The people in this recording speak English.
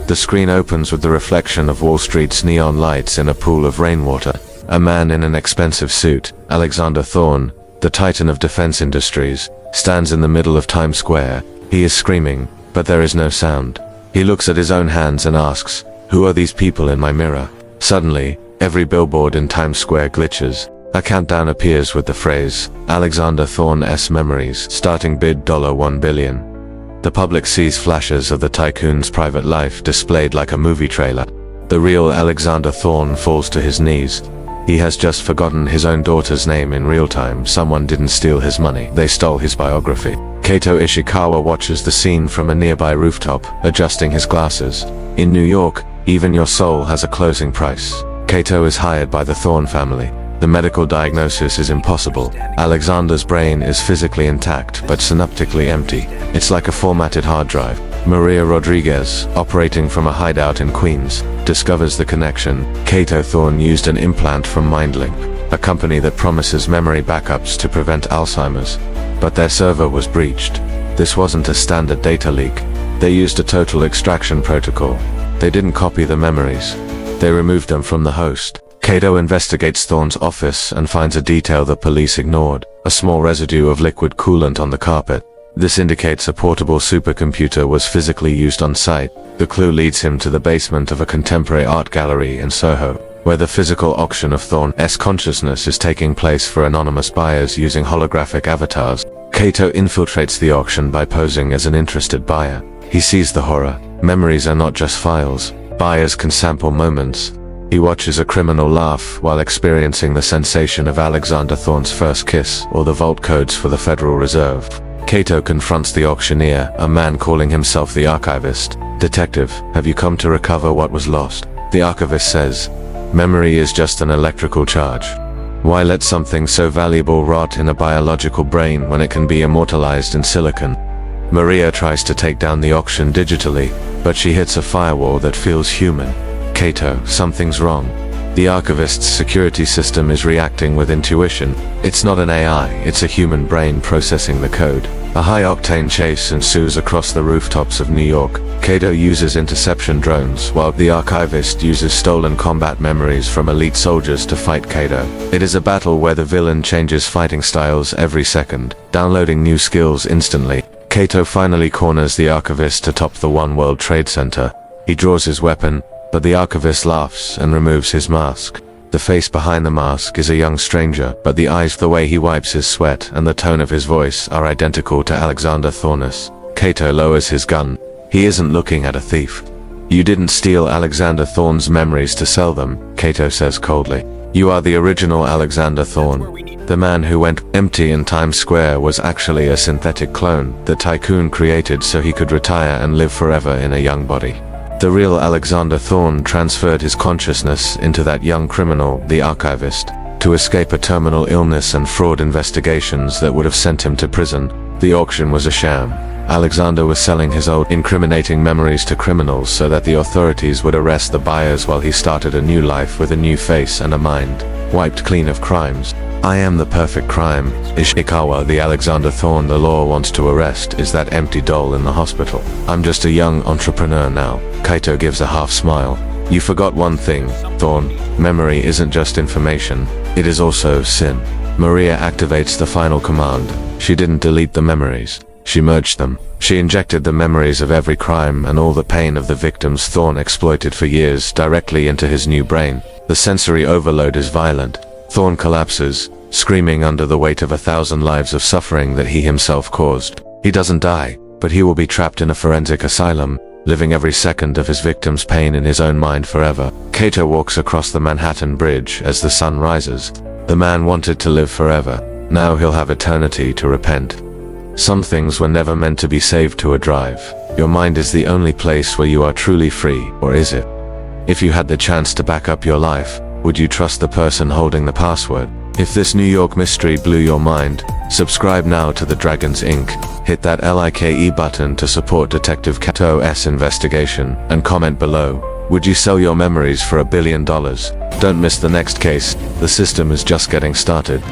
The screen opens with the reflection of Wall Street's neon lights in a pool of rainwater. A man in an expensive suit, Alexander Thorne, the titan of defense industries, stands in the middle of Times Square. He is screaming, but there is no sound. He looks at his own hands and asks, "Who are these people in my mirror?" Suddenly, every billboard in Times Square glitches. A countdown appears with the phrase, "Alexander Thorne's memories, starting bid $1 billion. The public sees flashes of the tycoon's private life displayed like a movie trailer. The real Alexander Thorne falls to his knees. He has just forgotten his own daughter's name in real time. Someone didn't steal his money, they stole his biography. Kaito Ishikawa watches the scene from a nearby rooftop, adjusting his glasses. In New York, even your soul has a closing price. Kaito is hired by the Thorne family. The medical diagnosis is impossible. Alexander's brain is physically intact, but synaptically empty. It's like a formatted hard drive. Maria Rodriguez, operating from a hideout in Queens, discovers the connection. Kaito Thorne used an implant from MindLink, a company that promises memory backups to prevent Alzheimer's. But their server was breached. This wasn't a standard data leak. They used a total extraction protocol. They didn't copy the memories. They removed them from the host. Kaito investigates Thorne's office and finds a detail the police ignored, a small residue of liquid coolant on the carpet. This indicates a portable supercomputer was physically used on site. The clue leads him to the basement of a contemporary art gallery in Soho, where the physical auction of Thorne's consciousness is taking place for anonymous buyers using holographic avatars. Kaito infiltrates the auction by posing as an interested buyer. He sees the horror. Memories are not just files. Buyers can sample moments. He watches a criminal laugh while experiencing the sensation of Alexander Thorne's first kiss, or the vault codes for the Federal Reserve. Kaito confronts the auctioneer, a man calling himself the Archivist. "Detective, have you come to recover what was lost?" The Archivist says, "Memory is just an electrical charge. Why let something so valuable rot in a biological brain when it can be immortalized in silicon?" Maria tries to take down the auction digitally, but she hits a firewall that feels human. "Kaito, something's wrong." The Archivist's security system is reacting with intuition. It's not an AI, it's a human brain processing the code. A high-octane chase ensues across the rooftops of New York. Kaito uses interception drones, while the Archivist uses stolen combat memories from elite soldiers to fight Kaito. It is a battle where the villain changes fighting styles every second, downloading new skills instantly. Kaito finally corners the Archivist atop the One World Trade Center. He draws his weapon, but the Archivist laughs and removes his mask. The face behind the mask is a young stranger, but the eyes, the way he wipes his sweat, and the tone of his voice are identical to Alexander Thorne's. Kaito lowers his gun. He isn't looking at a thief. "You didn't steal Alexander Thorne's memories to sell them," Kaito says coldly. "You are the original Alexander Thorne." The man who went empty in Times Square was actually a synthetic clone the tycoon created so he could retire and live forever in a young body. The real Alexander Thorne transferred his consciousness into that young criminal, the Archivist, to escape a terminal illness and fraud investigations that would have sent him to prison. The auction was a sham. Alexander was selling his old, incriminating memories to criminals so that the authorities would arrest the buyers while he started a new life with a new face and a mind, wiped clean of crimes. "I am the perfect crime." Ishikawa, the Alexander Thorne the law wants to arrest, is that empty doll in the hospital. "I'm just a young entrepreneur now." Kaito gives a half smile. "You forgot one thing, Thorne. Memory isn't just information, it is also sin." Maria activates the final command. She didn't delete the memories. She merged them. She injected the memories of every crime and all the pain of the victims Thorne exploited for years directly into his new brain. The sensory overload is violent. Thorne collapses, screaming under the weight of 1,000 lives of suffering that he himself caused. He doesn't die, but he will be trapped in a forensic asylum, living every second of his victim's pain in his own mind forever. Kaito walks across the Manhattan Bridge as the sun rises. The man wanted to live forever. Now he'll have eternity to repent. Some things were never meant to be saved to a drive. Your mind is the only place where you are truly free, or is it? If you had the chance to back up your life, would you trust the person holding the password? If this New York mystery blew your mind, subscribe now to the Dragons Inc. Hit that like button to support Detective Kaito's investigation, and comment below. Would you sell your memories for $1 billion? Don't miss the next case. The system is just getting started.